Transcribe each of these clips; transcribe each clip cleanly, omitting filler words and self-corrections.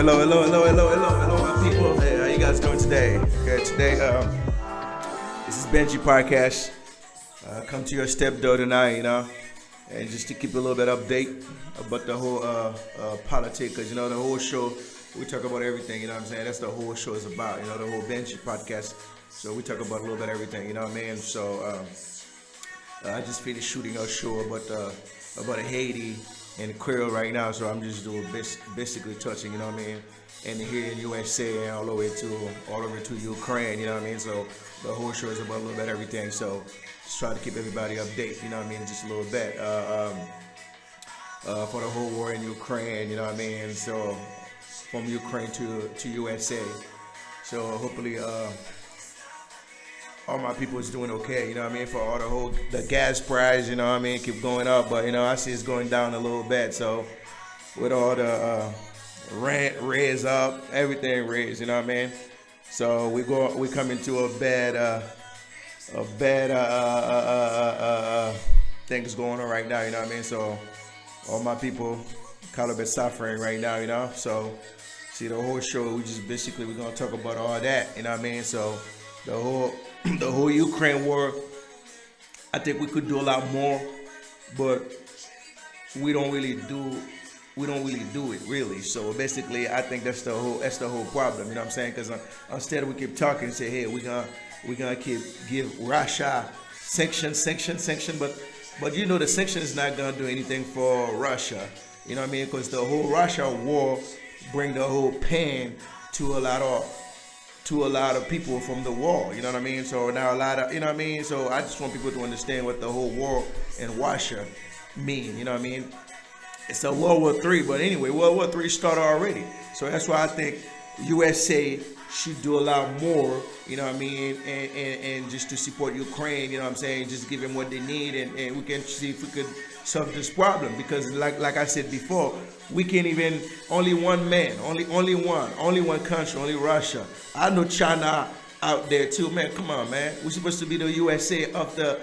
hello, my people. Hey, how you guys doing today? Okay, today, this is Benji Podcast. Come to your stepdaughter tonight, and just to keep a little bit update about the whole politics, because the whole show we talk about everything. You know what I'm saying? That's the whole show is about. The whole Benji Podcast. So we talk about a little bit everything. You know what I mean? So I just finished shooting a show about Haiti and Creole right now, so I'm just doing basically touching, you know what I mean, and here in USA and all over to Ukraine, you know what I mean. So the whole show is about a little bit everything. So just try to keep everybody updated, you know what I mean, just a little bit for the whole war in Ukraine, you know what I mean. So from Ukraine to USA. So hopefully all my people is doing okay, you know what I mean, for all the gas price, you know what I mean, keep going up, but I see it's going down a little bit. So with all the rent raise up, everything raised, you know what I mean. So we come into a bad things going on right now, you know what I mean. So all my people kind of been suffering right now, So see the whole show, we're gonna talk about all that, you know what I mean. So the whole Ukraine war, I think we could do a lot more, but we don't really do it really. So basically, I think that's the whole problem. You know what I'm saying? Because instead we keep talking and say, hey, we're gonna give Russia sanction, but the sanction is not gonna do anything for Russia. You know what I mean? Because the whole Russia war bring the whole pain to a lot of people from the war, you know what I mean? So now a lot of, you know what I mean? So I just want people to understand what the whole war in Russia mean, you know what I mean? It's a World War III, but anyway, World War III started already. So that's why I think USA should do a lot more, you know what I mean? And just to support Ukraine, you know what I'm saying? Just give them what they need, and we can see if we could solve this problem. Because like I said before, we can't even, only one man, only one country, only Russia. I know China out there too, man. Come on, man. We're supposed to be the USA of the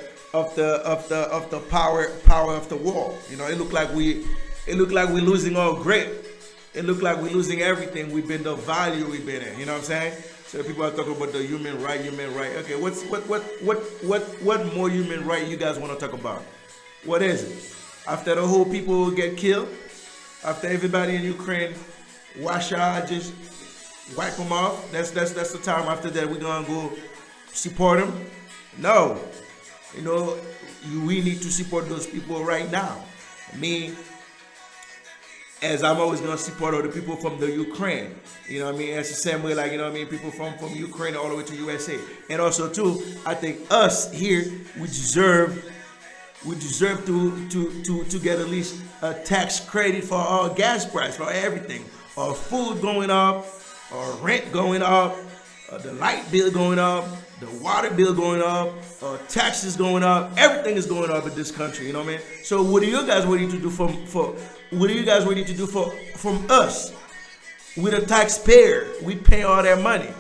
power of the world. It look like we're losing all great. It look like we're losing everything. The value we've been in. You know what I'm saying? So people are talking about the human right. Okay, what more human right you guys want to talk about? What is it? After the whole people get killed, after everybody in Ukraine, Russia just wipe them off. That's the time. After that, we're gonna go support them. No, we need to support those people right now. Me, as I'm always gonna support all the people from the Ukraine. You know what I mean? It's the same way, like, people from Ukraine all the way to USA. And also too, I think us here, we deserve to get at least a tax credit for our gas price, for everything. Our food going up, our rent going up, the light bill going up, the water bill going up, taxes going up. Everything is going up in this country. You know what I mean? So what are you guys ready to do from us? We're the taxpayer. We pay all that money.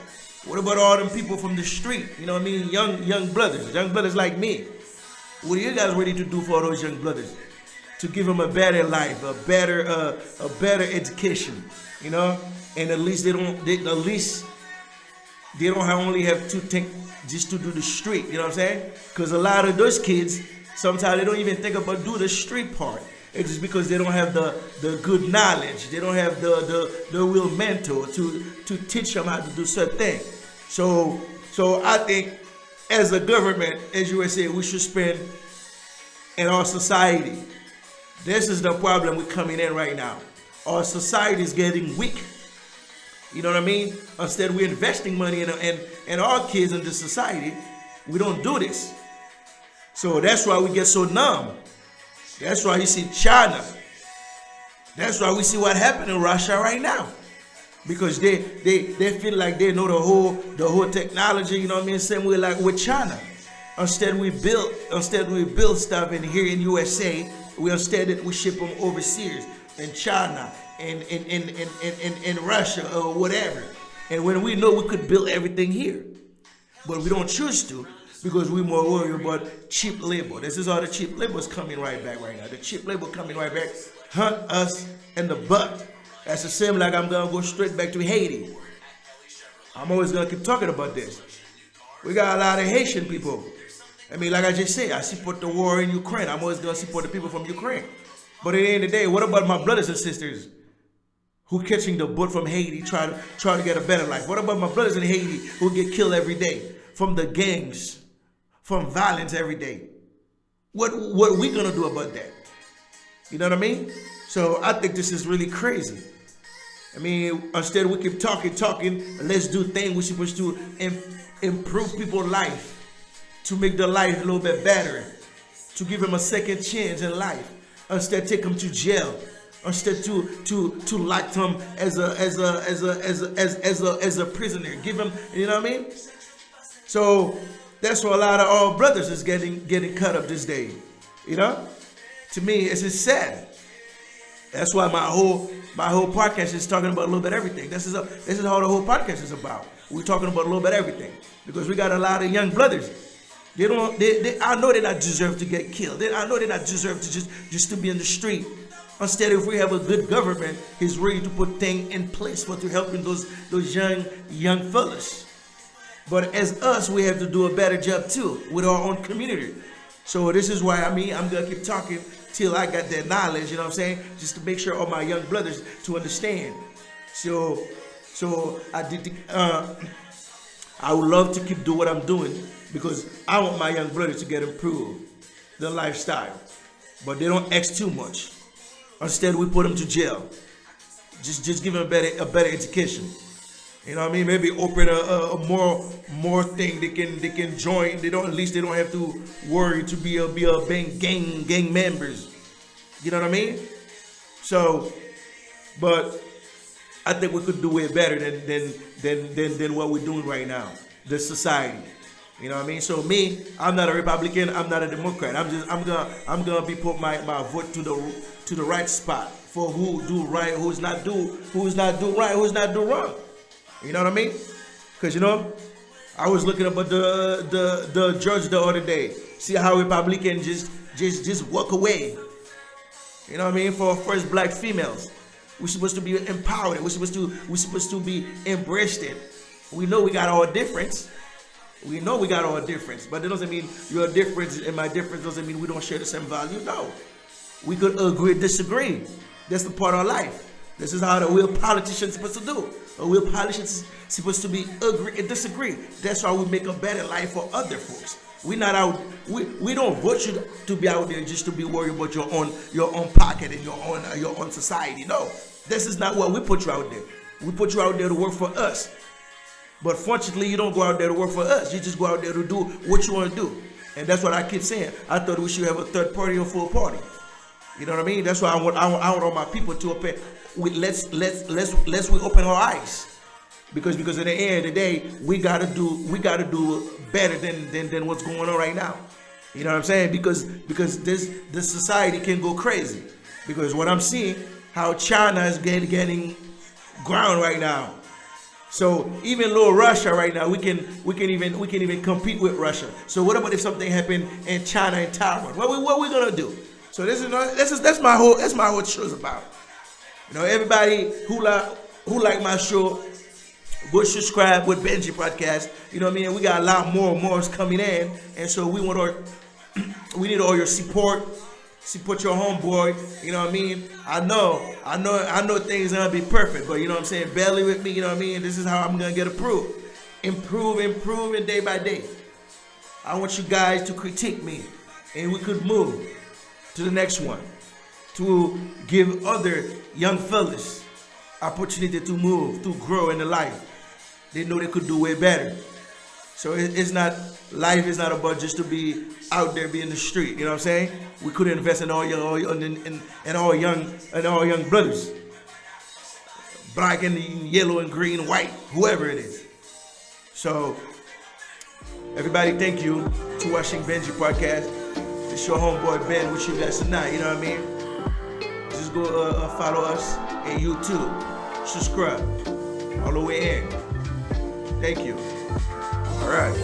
What about all them people from the street? You know what I mean? Young brothers like me. What are you guys ready to do for those young brothers? To give them a better life, a better education, and at least they don't only have to think just to do the street. You know what I'm saying? Because a lot of those kids, sometimes they don't even think about do the street part. It's just because they don't have the good knowledge. They don't have the real mentor to teach them how to do certain things. So I think, as a government, as USA, we should spend in our society. This is the problem we're coming in right now. Our society is getting weak. You know what I mean? Instead, we're investing money in our kids in this society. We don't do this. So that's why we get so numb. That's why you see China. That's why we see what happened in Russia right now. Because they feel like they know the whole technology, you know what I mean? Same way like with China. Instead we build stuff in here in USA, we ship them overseas in China and in Russia or whatever. And when we know we could build everything here. But we don't choose to because we're more worried about cheap labor. This is all the cheap labor is coming right back right now. The cheap labor coming right back, hunt us in the butt. That's the same like I'm gonna go straight back to Haiti. I'm always gonna keep talking about this. We got a lot of Haitian people. I mean, like I just said, I support the war in Ukraine. I'm always gonna support the people from Ukraine. But at the end of the day, what about my brothers and sisters who catching the boat from Haiti, try to get a better life? What about my brothers in Haiti who get killed every day from the gangs, from violence every day? What are we gonna do about that? You know what I mean? So I think this is really crazy. I mean, instead we keep talking, let's do things we're supposed to improve people's life, to make their life a little bit better, to give them a second chance in life. Instead, take them to jail. Instead, to lock them as a prisoner. Give them, you know what I mean? So that's why a lot of our brothers is getting cut up this day. You know, to me, it's just sad. That's why my whole podcast is talking about a little bit of everything. This is how the whole podcast is about. We're talking about a little bit of everything because we got a lot of young brothers. I know they not deserve to get killed. I know they not deserve to just to be in the street. Instead, if we have a good government, he's ready to put things in place for to helping those young fellas. But as us, we have to do a better job too with our own community. So this is why I'm gonna keep talking till I got that knowledge, you know what I'm saying? Just to make sure all my young brothers to understand. So I would love to keep doing what I'm doing because I want my young brothers to get improved their lifestyle. But they don't ask too much. Instead, we put them to jail. Just give them a better education. You know what I mean? Maybe open a more thing they can join. At least they don't have to worry to be a gang members. You know what I mean? So, but I think we could do way better than what we're doing right now. The society. You know what I mean? So me, I'm not a Republican. I'm not a Democrat. I'm gonna be put my vote to the right spot for who do right, who's not do right, who's not do wrong. You know what I mean? Because I was looking up at the judge the other day. See how Republicans just walk away. You know what I mean? For first black females, we're supposed to be empowered. We're supposed to be embraced. We know we got our difference. We know we got our difference, but that doesn't mean your difference and my difference doesn't mean we don't share the same value. No, we could agree, disagree. That's the part of life. This is how the real politician's supposed to do. A real politician is supposed to be agree and disagree. That's how we make a better life for other folks. We're not out. We don't vote you to be out there just to be worried about your own pocket and your own society. No, this is not what we put you out there. We put you out there to work for us. But fortunately, you don't go out there to work for us. You just go out there to do what you want to do. And that's what I keep saying. I thought we should have a third party or full party. You know what I mean? That's why I want all my people to open. Let's we open our eyes. Because at the end of the day, we gotta do better than what's going on right now. You know what I'm saying? Because this society can go crazy. Because what I'm seeing, how China is getting ground right now. So even little Russia right now, we can even compete with Russia. So what about if something happened in China and Taiwan? What we gonna do? So that's my whole show's about. Everybody who like my show, go subscribe with Benji Podcast. You know what I mean? We got a lot more coming in, and so we need all your support. Support your homeboy, you know what I mean? I know things aren't gonna be perfect, but you know what I'm saying? Barely with me, you know what I mean? This is how I'm gonna get approved. Improving day by day. I want you guys to critique me, and we could move to the next one. To give other young fellas opportunity to move, to grow in the life. They know they could do way better. So life is not about just to be out there, be in the street. You know what I'm saying? We could invest in all young brothers, black and yellow and green, white, whoever it is. So everybody, thank you to watching Benji Podcast. It's your homeboy Ben with you guys tonight. You know what I mean? Just go follow us on YouTube, subscribe all the way in. Thank you. All right.